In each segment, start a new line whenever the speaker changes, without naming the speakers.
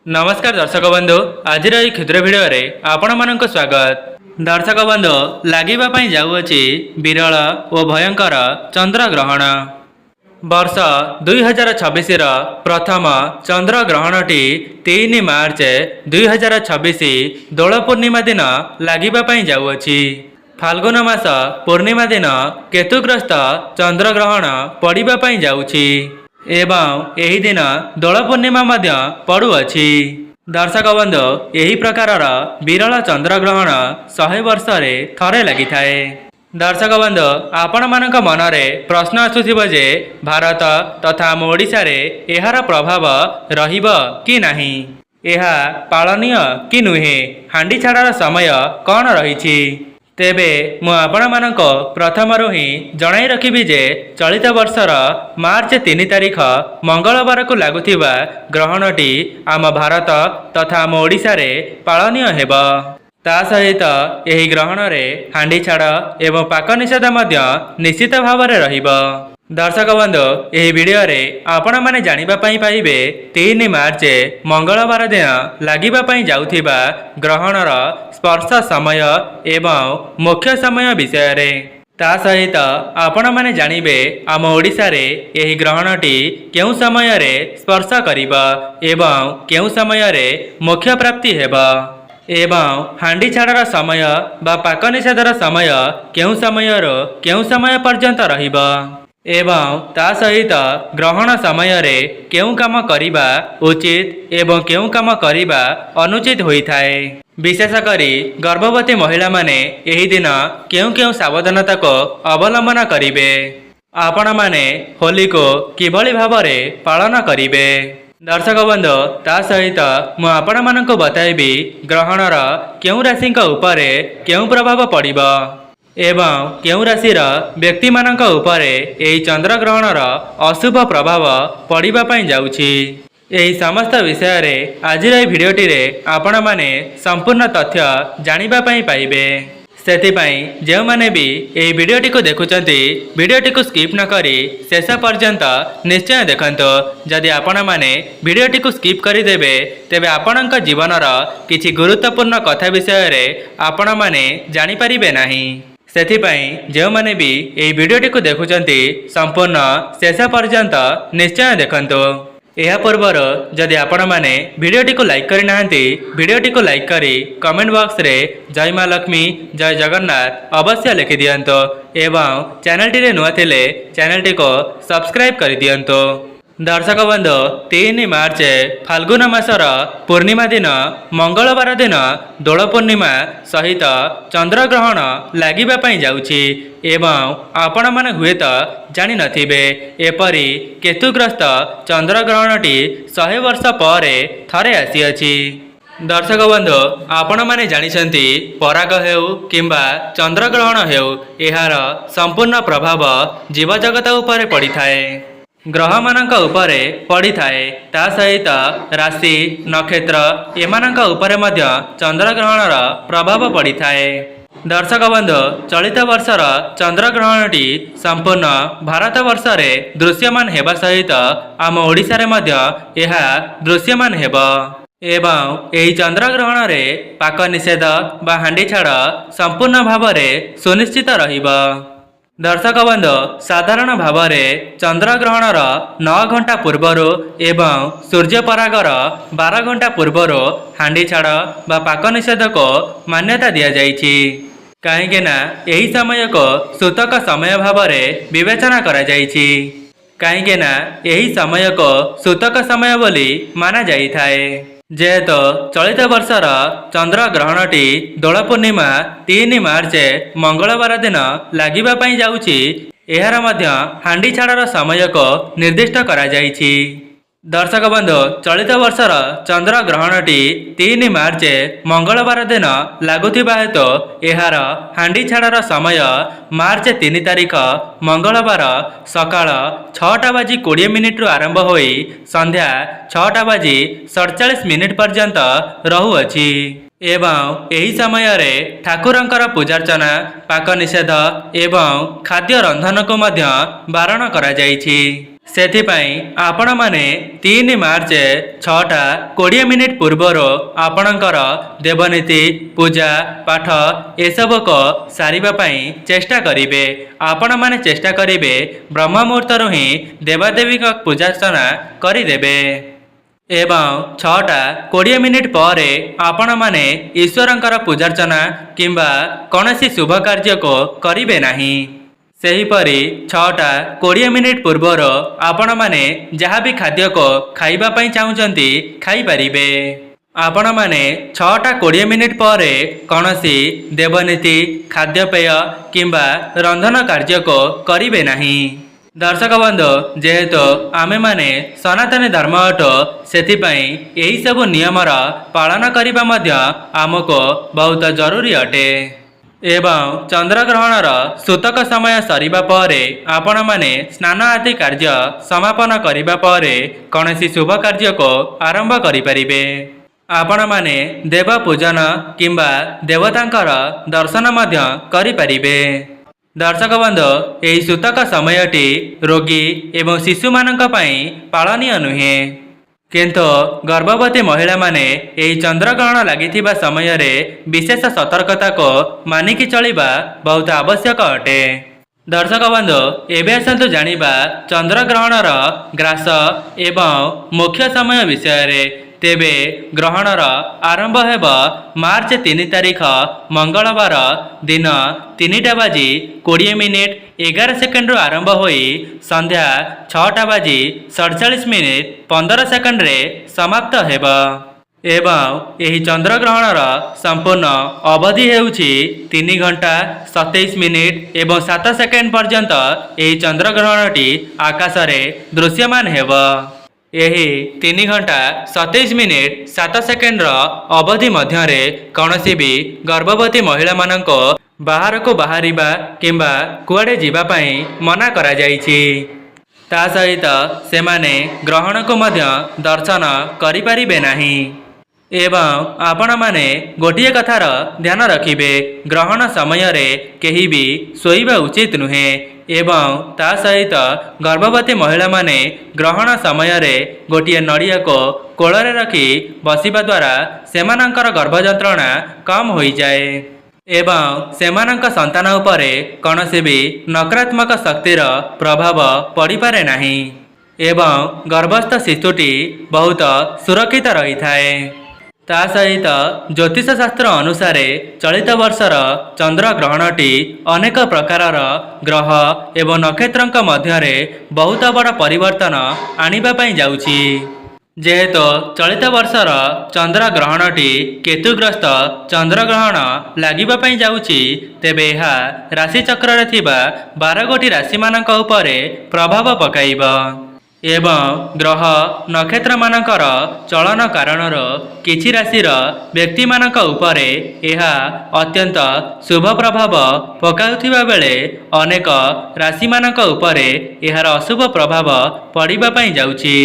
नमस्कार दर्शक बंधु आज क्षुद्र भिडियो रे आपण मानक स्वागत। दर्शक बंधु लागिबा पई जाउअछि विरल और भयंकर चंद्र ग्रहण। वर्ष 2026 र प्रथम चंद्र ग्रहणटी 3 मार्च 2026 दोल पूर्णिमा दिन लागिबा पई जाउअछि। फाल्गुन मास पूर्णिमा दिन केतुग्रस्त चंद्र ग्रहण पड़िबा पई जाउछि एवं एही दिन दोल पूर्णिमा मध्य पड़ुअछि। दर्शक बंधु एही प्रकारर विरल चंद्र ग्रहण 100 वर्ष रे थरे लागिथाए। दर्शक बंधु आपण मानक मनरे प्रश्न आसुथिबो जे भारत तथा आम ओडिशा रे एहार प्रभाव रहिबो कि नाही, एहा पालनीय कि नुहे, हांडी छाड़ार समय कौन रही। तेबे मु आपण मानक प्रथमरु ही जणाई रखिबी जे चलित वर्षर मार्च 3 तारिख मंगलवार को लागुथिबा ग्रहणटी आम भारत तथा आम ओडिशा रे पालनीय हेबो। ता सहित एही ग्रहण रे हांडी छाड़ एवं पाक निषेध मध्य निश्चित भाव में रहिबो। दर्शक बंधु एही वीडियो रे आपण माने जानिबा पई पाइबे 3 मार्च मंगलवार दिन लागिबा पई जाउथिबा ग्रहणर स्पर्श समय एवं मुख्य समय विषय रे। ता सहित आपण माने जानिबे आम ओडिशा रे एही ग्रहणटी केउ समय रे स्पर्श करिबा एवं केउ समय रे मुख्य प्राप्ति हेबा एवं हांडी छाड़ार समय बा पाक निषेधर समय केउ समय पर्यंत रहिबा एवं ता सहित ग्रहण समय रे केउ काम करिबा उचित एवं केउ काम करिबा अनुचित होइथाए। विशेष करी गर्भवती महिला माने एही दिन केउ केउ सावधानता को अवलंबन करिबे। आपण माने होली को किभली भावरे पालन करिबे। दर्शक बंधु ता सहित मु आपण मानक बताइबी ग्रहणर केउ राशि उपरे केउ प्रभाव पड़िबो एवं केउ राशिर व्यक्ति मानक उपरे एही चंद्र ग्रहणर अशुभ प्रभाव पड़िबा पई जाउछि। एही समस्त विषय रे आजिर एही भिडियोटी रे आपण माने संपूर्ण तथ्य जानिबा पई पाइबे। सेथिपाई जो माने भी एही भिडियोटी को देखुचंती भिडियोटी को स्किप न करी शेष पर्यंत निश्चय देखंतो। जदि आपण माने भिडियोटी को स्किप करी देबे तेबे आपणक जीवनर किछि गुरुत्वपूर्ण कथा विषय रे आपण माने जानि परिबे नाही। सेथिपाई जो माने भी एही भिडियोटी को देखुचंती संपूर्ण शेष पर्यंत निश्चय देखंतो। यह पूर्वर जदि आपण माने भिडियोटी को लाइक करि नाहंती भिडियोटी को लाइक करी कमेंट बॉक्स रे जय मां लक्ष्मी जय जगन्नाथ अवश्य लिखि दियंतो एवं चैनल टी रे नुआ थिले चैनल टी को सब्सक्राइब करि दियंतो। दर्शक बंधु 3 मार्च फाल्गुन मासर पूर्णिमा दिन मंगलवार दिन दोल पूर्णिमा सहित चंद्र ग्रहण लागिबा पई जाउछि एवं आपण माने हुएत जानि नथिबे एपरि केतुग्रस्त चंद्र ग्रहणटी 100 वर्ष पर थरे आसीअछि। दर्शक बंधु आपण माने जानिछंती पराग हेउ किंबा चंद्र ग्रहण हेउ एहार संपूर्ण प्रभाव जीव जगत उपरे पड़ी थाए, ग्रह मानक उपरे पड़ी थाए। ता सहित राशि नक्षत्र एमानक उपरे मध्य चंद्र ग्रहणर प्रभाव पड़ी थाए। दर्शक बंधु चलित वर्षर चंद्र ग्रहणटी संपूर्ण भारत वर्ष रे दृश्यमान हेबा सहित आम ओडिशा रे मध्य एहा दृश्यमान हेबा एवं एही चंद्र ग्रहण रे पाक निषेध बा हांडी छाड़ संपूर्ण भाव रे सुनिश्चित रहिबा। दर्शक बंधु साधारण भाव में चंद्र ग्रहणर 9 घंटा पूर्वर एवं सूर्य परागर 12 घंटा पूर्वर हांडी छाड़ बा पाक निषेध को मान्यता दिया जाइछि। काहेकि ना एही समय को सूतक समय भाव में विवेचना करा जाइछि। काहेकि ना एही समय को सूतक समय बोली माना जाई थाए। जेहेतु चलित वर्षर चंद्र ग्रहणटी दोल पूर्णिमा 3 मार्च मंगलवार दिन लागिबा पई जाउछि एहार मध्य हांडी छाड़र समय को निर्दिष्ट करा जाइछि। दर्शक बंधु चलित वर्षर चंद्र ग्रहणटी 3 मार्च मंगलवार दिन लागुथिबा हेतु एहार हांडी छाड़र समय मार्च 3 तारिख मंगलवार सकाळ 6:20 आरंभ होई संध्या 6:47 पर्यंत रहुअछि एवं एही समय रे ठाकुरंकर पूजार्चना पाक निषेध एवं खाद्य रंधन को मध्य बारण करा जाइछि। ସେଥିପାଇଁ ଆପଣମାନେ 3 ମାର୍ଚ୍ଚ 6:20 ପୂର୍ବରୁ ଆପଣଙ୍କର ଦେବନୀତି ପୂଜା ପାଠ ଏସବୁକୁ ସାରିବା ପାଇଁ ଚେଷ୍ଟା କରିବେ। ଆପଣମାନେ ଚେଷ୍ଟା କରିବେ ବ୍ରହ୍ମ ମୁହୂର୍ତ୍ତରୁ ହିଁ ଦେବାଦେବୀଙ୍କ ପୂଜାର୍ଚ୍ଚନା କରିଦେବେ ଏବଂ 6:20 ପରେ ଆପଣମାନେ ଈଶ୍ୱରଙ୍କର ପୂଜାର୍ଚ୍ଚନା କିମ୍ବା କୌଣସି ଶୁଭ କାର୍ଯ୍ୟକୁ କରିବେ ନାହିଁ। ସେହିପରି 6:20 ପୂର୍ବରୁ ଆପଣମାନେ ଯାହା ବି ଖାଦ୍ୟକୁ ଖାଇବା ପାଇଁ ଚାହୁଁଛନ୍ତି ଖାଇପାରିବେ। ଆପଣମାନେ 6:20 ପରେ କୌଣସି ଦେବନୀତି ଖାଦ୍ୟପେୟ କିମ୍ବା ରନ୍ଧନ କାର୍ଯ୍ୟକୁ କରିବେ ନାହିଁ। ଦର୍ଶକ ବନ୍ଧୁ, ଯେହେତୁ ଆମେମାନେ ସନାତନୀ ଧର୍ମ ଅଟୁ, ସେଥିପାଇଁ ଏହିସବୁ ନିୟମର ପାଳନ କରିବା ମଧ୍ୟ ଆମକୁ ବହୁତ ଜରୁରୀ ଅଟେ ଏବଂ ଚନ୍ଦ୍ରଗ୍ରହଣର ସୂତକ ସମୟ ସରିବା ପରେ ଆପଣମାନେ ସ୍ନାନ ଆଦି କାର୍ଯ୍ୟ ସମାପନ କରିବା ପରେ କୌଣସି ଶୁଭ କାର୍ଯ୍ୟକୁ ଆରମ୍ଭ କରିପାରିବେ। ଆପଣମାନେ ଦେବ ପୂଜନ କିମ୍ବା ଦେବତାଙ୍କର ଦର୍ଶନ ମଧ୍ୟ କରିପାରିବେ। ଦର୍ଶକ ବନ୍ଧୁ, ଏହି ସୂତକ ସମୟଟି ରୋଗୀ ଏବଂ ଶିଶୁମାନଙ୍କ ପାଇଁ ପାଳନୀୟ ନୁହେଁ, କିନ୍ତୁ ଗର୍ଭବତୀ ମହିଳାମାନେ ଏହି ଚନ୍ଦ୍ରଗ୍ରହଣ ଲାଗିଥିବା ସମୟରେ ବିଶେଷ ସତର୍କତାକୁ ମାନିକି ଚଳିବା ବହୁତ ଆବଶ୍ୟକ ଅଟେ। ଦର୍ଶକ ବନ୍ଧୁ, ଏବେ ଆସନ୍ତୁ ଜାଣିବା ଚନ୍ଦ୍ରଗ୍ରହଣର ଗ୍ରାସ ଏବଂ ମୁଖ୍ୟ ସମୟ ବିଷୟରେ। ତେବେ ଗ୍ରହଣର ଆରମ୍ଭ ହେବ ମାର୍ଚ୍ଚ 3 ତାରିଖ ମଙ୍ଗଳବାର ଦିନ 3:20:11 ଆରମ୍ଭ ହୋଇ ସନ୍ଧ୍ୟା 6:47:15 ସମାପ୍ତ ହେବ ଏବଂ ଏହି ଚନ୍ଦ୍ରଗ୍ରହଣର ସମ୍ପୂର୍ଣ୍ଣ ଅବଧି ହେଉଛି 3 ଘଣ୍ଟା 27 ମିନିଟ୍ ଏବଂ 7 ସେକେଣ୍ଡ ପର୍ଯ୍ୟନ୍ତ ଏହି ଚନ୍ଦ୍ରଗ୍ରହଣଟି ଆକାଶରେ ଦୃଶ୍ୟମାନ ହେବ। ଏହି 3 ଘଣ୍ଟା 27 ମିନିଟ୍ 7 ସେକେଣ୍ଡର ଅବଧି ମଧ୍ୟରେ କୌଣସି ବି ଗର୍ଭବତୀ ମହିଳାମାନଙ୍କୁ ବାହାରକୁ ବାହାରିବା କିମ୍ବା କୁଆଡ଼େ ଯିବା ପାଇଁ ମନା କରାଯାଇଛି। ତା ସହିତ ସେମାନେ ଗ୍ରହଣକୁ ମଧ୍ୟ ଦର୍ଶନ କରିପାରିବେ ନାହିଁ ଏବଂ ଆପଣମାନେ ଗୋଟିଏ କଥାର ଧ୍ୟାନ ରଖିବେ, ଗ୍ରହଣ ସମୟରେ କେହି ବି ଶୋଇବା ଉଚିତ ନୁହେଁ ଏବଂ ତା ସହିତ ଗର୍ଭବତୀ ମହିଳାମାନେ ଗ୍ରହଣ ସମୟରେ ଗୋଟିଏ ନଡ଼ିଆକୁ କୋଳରେ ରଖି ବସିବା ଦ୍ୱାରା ସେମାନଙ୍କର ଗର୍ଭ ଯନ୍ତ୍ରଣା କମ୍ ହୋଇଯାଏ ଏବଂ ସେମାନଙ୍କ ସନ୍ତାନ ଉପରେ କୌଣସି ବି ନକାରାତ୍ମକ ଶକ୍ତିର ପ୍ରଭାବ ପଡ଼ିପାରେ ନାହିଁ ଏବଂ ଗର୍ଭସ୍ଥ ଶିଶୁଟି ବହୁତ ସୁରକ୍ଷିତ ରହିଥାଏ। ତା ସହିତ ଜ୍ୟୋତିଷ ଶାସ୍ତ୍ର ଅନୁସାରେ ଚଳିତ ବର୍ଷର ଚନ୍ଦ୍ରଗ୍ରହଣଟି ଅନେକ ପ୍ରକାରର ଗ୍ରହ ଏବଂ ନକ୍ଷତ୍ରଙ୍କ ମଧ୍ୟରେ ବହୁତ ବଡ଼ ପରିବର୍ତ୍ତନ ଆଣିବା ପାଇଁ ଯାଉଛି। ଯେହେତୁ ଚଳିତ ବର୍ଷର ଚନ୍ଦ୍ରଗ୍ରହଣଟି କେତୁଗ୍ରସ୍ତ ଚନ୍ଦ୍ରଗ୍ରହଣ ଲାଗିବା ପାଇଁ ଯାଉଛି, ତେବେ ଏହା ରାଶିଚକ୍ରରେ ଥିବା 12 ଗୋଟି ରାଶିମାନଙ୍କ ଉପରେ ପ୍ରଭାବ ପକାଇବ ଏବଂ ଗ୍ରହ ନକ୍ଷତ୍ରମାନଙ୍କର ଚଳନ କାରଣରୁ କିଛି ରାଶିର ବ୍ୟକ୍ତିମାନଙ୍କ ଉପରେ ଏହା ଅତ୍ୟନ୍ତ ଶୁଭ ପ୍ରଭାବ ପକାଉଥିବା ବେଳେ ଅନେକ ରାଶିମାନଙ୍କ ଉପରେ ଏହାର ଅଶୁଭ ପ୍ରଭାବ ପଡ଼ିବା ପାଇଁ ଯାଉଛି।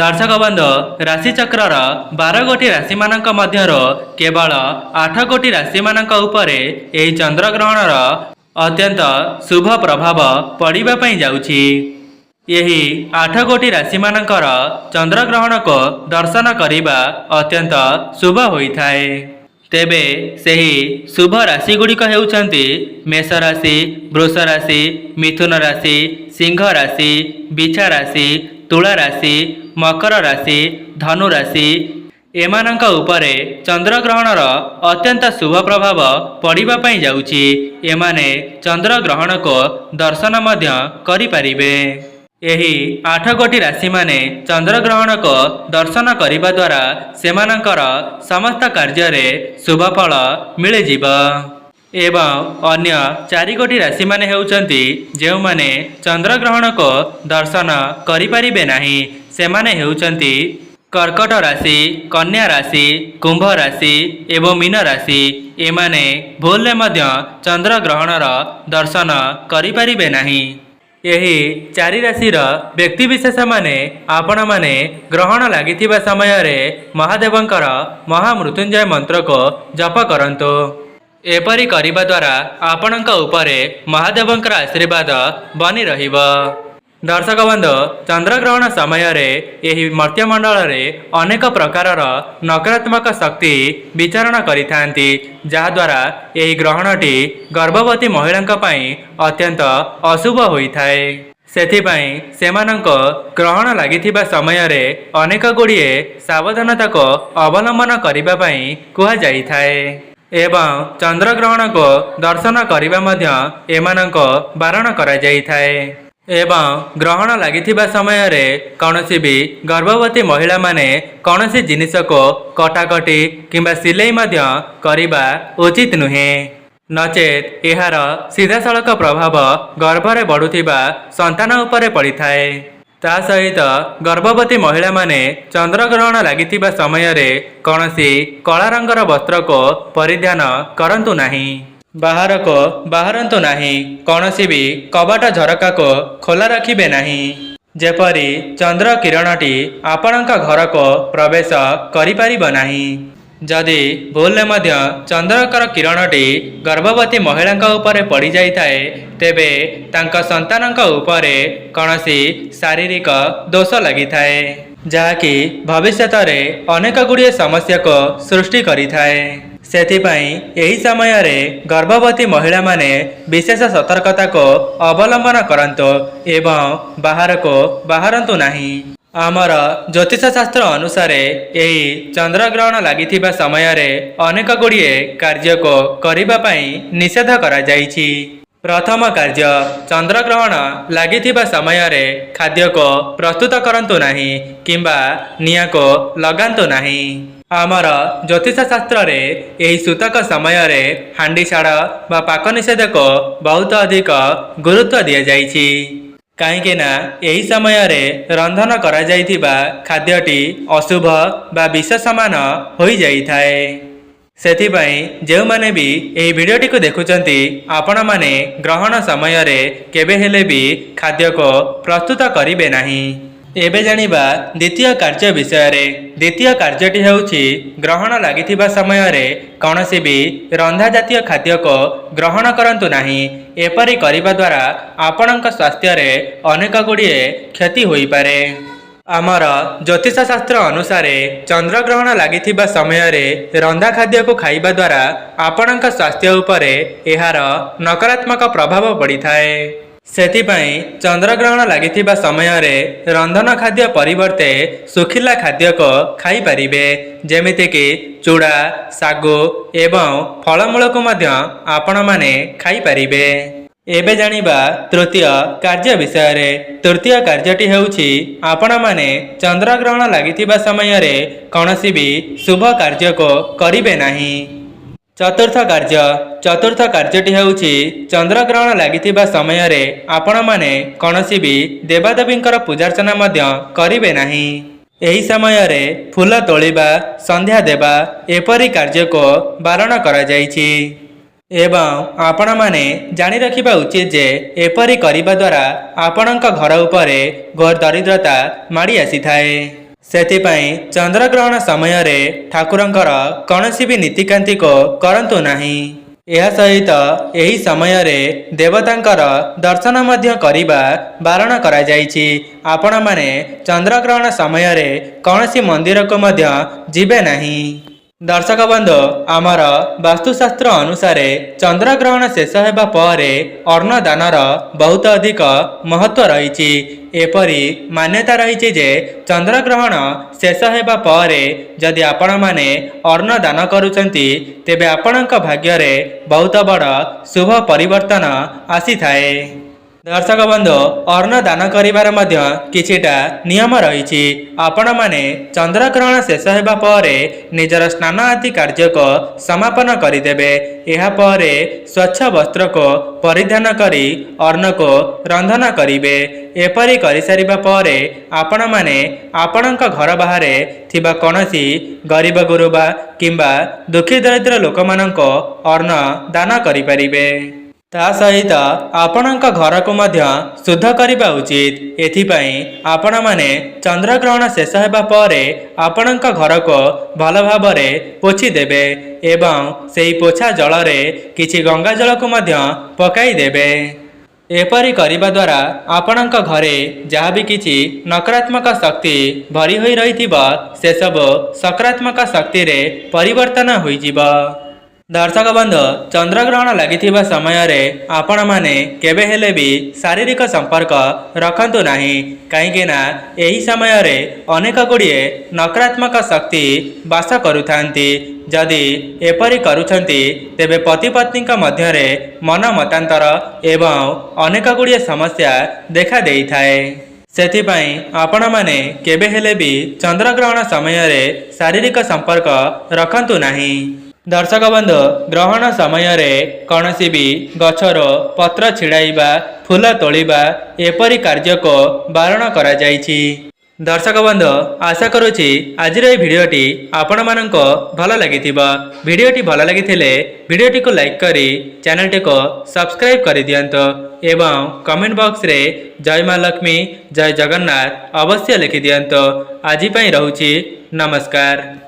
ଦର୍ଶକ ବନ୍ଧୁ, ରାଶିଚକ୍ରର 12 ଗୋଟି ରାଶିମାନଙ୍କ ମଧ୍ୟରୁ କେବଳ 8 ଗୋଟି ରାଶିମାନଙ୍କ ଉପରେ ଏହି ଚନ୍ଦ୍ରଗ୍ରହଣର ଅତ୍ୟନ୍ତ ଶୁଭ ପ୍ରଭାବ ପଡ଼ିବା ପାଇଁ ଯାଉଛି। ଏହି 8 ଗୋଟି ରାଶିମାନଙ୍କର ଚନ୍ଦ୍ରଗ୍ରହଣକୁ ଦର୍ଶନ କରିବା ଅତ୍ୟନ୍ତ ଶୁଭ ହୋଇଥାଏ। ତେବେ ସେହି ଶୁଭ ରାଶିଗୁଡ଼ିକ ହେଉଛନ୍ତି ମେଷ ରାଶି, ବୃଷ ରାଶି, ମିଥୁନ ରାଶି, ସିଂହ ରାଶି, ବିଛା ରାଶି, ତୁଳା ରାଶି, ମକର ରାଶି, ଧନୁ ରାଶି। ଏମାନଙ୍କ ଉପରେ ଚନ୍ଦ୍ରଗ୍ରହଣର ଅତ୍ୟନ୍ତ ଶୁଭ ପ୍ରଭାବ ପଡ଼ିବା ପାଇଁ ଯାଉଛି। ଏମାନେ ଚନ୍ଦ୍ରଗ୍ରହଣକୁ ଦର୍ଶନ ମଧ୍ୟ କରିପାରିବେ। ଏହି 8 ଗୋଟି ରାଶିମାନେ ଚନ୍ଦ୍ରଗ୍ରହଣକୁ ଦର୍ଶନ କରିବା ଦ୍ୱାରା ସେମାନଙ୍କର ସମସ୍ତ କାର୍ଯ୍ୟରେ ଶୁଭଫଳ ମିଳିଯିବ ଏବଂ ଅନ୍ୟ 4 ଗୋଟି ରାଶିମାନେ ହେଉଛନ୍ତି ଯେଉଁମାନେ ଚନ୍ଦ୍ରଗ୍ରହଣକୁ ଦର୍ଶନ କରିପାରିବେ ନାହିଁ। ସେମାନେ ହେଉଛନ୍ତି କର୍କଟ ରାଶି, କନ୍ୟା ରାଶି, କୁମ୍ଭ ରାଶି ଏବଂ ମୀନ ରାଶି। ଏମାନେ ଭୁଲରେ ମଧ୍ୟ ଚନ୍ଦ୍ରଗ୍ରହଣର ଦର୍ଶନ କରିପାରିବେ ନାହିଁ। ଏହି 4 ରାଶିର ବ୍ୟକ୍ତିବିଶେଷମାନେ ଆପଣମାନେ ଗ୍ରହଣ ଲାଗିଥିବା ସମୟରେ ମହାଦେବଙ୍କର ମହାମୃତ୍ୟୁଞ୍ଜୟ ମନ୍ତ୍ରକୁ ଜପ କରନ୍ତୁ। ଏପରି କରିବା ଦ୍ୱାରା ଆପଣଙ୍କ ଉପରେ ମହାଦେବଙ୍କର ଆଶୀର୍ବାଦ ବନି ରହିବ। दर्शक बंधु चंद्रग्रहण समय यही मर्त्यमंडल अनेक प्रकार नकारात्मक शक्ति विचरण करिथांती जहाद्वारा यही ग्रहणटी गर्भवती महिला अत्यंत अशुभ होइथाए। सेथिपाई सेमानंको ग्रहण लागिथिबा समय अनेक गुड़िए सावधानता को अवलंबन करिबा पई कुहा जाइथाए एवं चंद्रग्रहण को दर्शन करिबा मध्य एमानंको बारण करा जाइथाए एवं ग्रहण लागिथिबा समय कौनसी भी गर्भवती महिला माने कौनसी जिनिस को कटाकटी किंबा सिलाई मध्य करिबा उचित नुहे नचेत एहार सीधासलख प्रभाव गर्भरे बढ़ुथिबा संतान उपरे पड़िथाए। ता सहित गर्भवती महिला माने चंद्रग्रहण लागिथिबा समय कौनसी कला रंगर वस्त्र को परिधान करंतु नाही बाहर को बाहरंतु नाही कौनसी भी कबाट झरका को खोला रखिबे नाही जेपरी चंद्र किरणटी आपणक घर को प्रवेश करि परिबो नाही। जदि भूलने मध्य चंद्रकर किरणटी गर्भवती महिला उपरे पड़ जाए तेबे तांका संतानक उपरे कौनसी शारीरिक दोष लगी थाए जहाँकि भविष्यत अनेक गुड़िए समस्या को सृष्टि करिथाए। सेथिपाई यही समय गर्भवती महिला माने विशेष सतर्कता को अवलंबन करंतु एवं बाहर को बाहरंतु नाही। आमर ज्योतिष शास्त्र अनुसार यही चंद्रग्रहण लागिथिबा समय अनेक गुड़िए कार्य को करिबा पई निषेध करा जाइछि। प्रथम कार्य चंद्रग्रहण लागिथिबा समय खाद्य को प्रस्तुत करंतु नाही किंबा निया को लगांतु नाही। आमर ज्योतिष शास्त्र यही सूतक समय हांडीशाड़ बा पाक निषेध को बहुत अधिक गुरुत्व दि जाइछि कहीं यही समय रंधन करा जाइथिबा खाद्यटी अशुभ बा विष समान होई जाइथाए। सेथिपाई जो माने भी यही वीडियोटी को देखुचंती आपण माने ग्रहण समय केबे हेले भी खाद्य को प्रस्तुत करिबे नाही। एबे जानिबा द्वितीय कार्य विषय रे। द्वितीय कार्यटी हेउछि ग्रहण लागिथिबा समय कौनसी भी रंधा जातीय खाद्य को ग्रहण करंतु नाही। एपरि करिबा द्वारा आपणक स्वास्थ्य रे अनेक गुड़िए क्षति होई पारे। आमर ज्योतिष शास्त्र अनुसार चंद्रग्रहण लागिथिबा समय रंधा खाद्य को खाइबा द्वारा आपणक स्वास्थ्य उपरे एहार नकारात्मक प्रभाव पड़िथाए। सेथिपाई चंद्रग्रहण लागिथिबा समय रंधन खाद्य परिवर्ते सुखिला खाद्य को खाई परिबे जेमिति कि चूड़ा सागु एवं फलमूल को मध्य आपण माने खाई परिबे। एबे जानिबा तृतीय कार्य विषय रे। तृतीय कार्यटी हेउछि आपण माने चंद्रग्रहण लागिथिबा समय कौनसी भी शुभ कार्य को करिबे नाही। चतुर्थ कार्यटी हेउछि चंद्रग्रहण लागिथिबा समय आपण माने कौनसी भी देवादेवींकर पूजार्चना मध्य करिबे नाही। एही समय फूल तोलिबा संध्या देबा एपरि कार्य को बारण करा जाइछि एवं आपण माने जानि रखिबा उचित जे एपरि करिबा द्वारा आपणक घर उपरे घोर दरिद्रता माड़ी आसीथाए। सेथिपाई चंद्रग्रहण समय ठाकुरंकर कौनसी भी नीतिकांति को करंतु नाही। यह सहित यही समय देवतांकर दर्शन मध्य करिबा बारण करा जाइछि। आपण माने चंद्रग्रहण समय कौनसी मंदिर को मध्य जिबे नाही। दर्शक बंधु आमर वास्तुशास्त्र अनुसार चंद्रग्रहण शेष हेबा परे अन्न दानर बहुत अधिक महत्व रही। एपरी मान्यता रही जे चंद्रग्रहण शेष हेबा परे जदि आपण माने अन्न दान करुचंती तेबे आपणक भाग्य रे बहुत बड़ शुभ परिवर्तन आसी थाए। दर्शक बंधु अन्न दान करिबार मध्य किछिटा नियम रही। आपण माने चंद्रग्रहण शेष हेबा परे निजर स्नान आदि कार्य को समापन करिदेबे। एहा परे स्वच्छ वस्त्र को परिधान करी अन्न को रंधन करिबे। एपरि करिसारिबा परे आपण माने आपणक घर बाहरे थिबा कोनसी गरीब गुरुबा किंबा दुखी दरिद्र लोकमानंको अन्न दान करि परिबे। ता सहित आपणक घर को मध्य शुद्ध करबा उचित। एथिपाई आपण माने चंद्रग्रहण शेष हेबा परे आपणक घर को भल भाबरे पोछि देबे एवं सेही पोछा जल रे किछि गंगा जल को मध्य पकाई देबे। एपरि करिबा द्वारा आपणक घरे जहाँ भी किछि नकारात्मक शक्ति भरी होई रहिथिबा से सब सकारात्मक शक्ति रे परिवर्तन होई जिबा। दर्शक बंधु चंद्रग्रहण लगिथिबा समय रे आपण माने केबे हेले भी शारीरिक संपर्क रखंतु नाही कहीं ना एही समय रे अनेक गुड़िए नकारात्मक शक्ति वास करुथांती। जदि एपरि करुछंती तेबे पति पत्नी मध्य रे मन मतांतर एवं अनेक गुड़िए समस्या देखा देई थाए। सेथिपाई आपण माने केबे हेले भी चंद्रग्रहण समय रे शारीरिक संपर्क रखंतु नाही। दर्शक बंधु ग्रहण समय रे कौनसी भी गछर पत्र छिड़ाइबा फूल तोलिबा एपरि कार्य को बारण करा जाइछि। दर्शक बंधु आशा करुछि आजिर ए भिडियोटी आपण माननको भल लागिथिबा। भिडियोटी भल लागिथिले भिडियोटी को लाइक करी चैनलटी को सब्सक्राइब करि दियंतो एवं कमेंट बॉक्स रे जय मां लक्ष्मी जय जगन्नाथ अवश्य लिखि दियंतो। आजि पई रहउछि नमस्कार।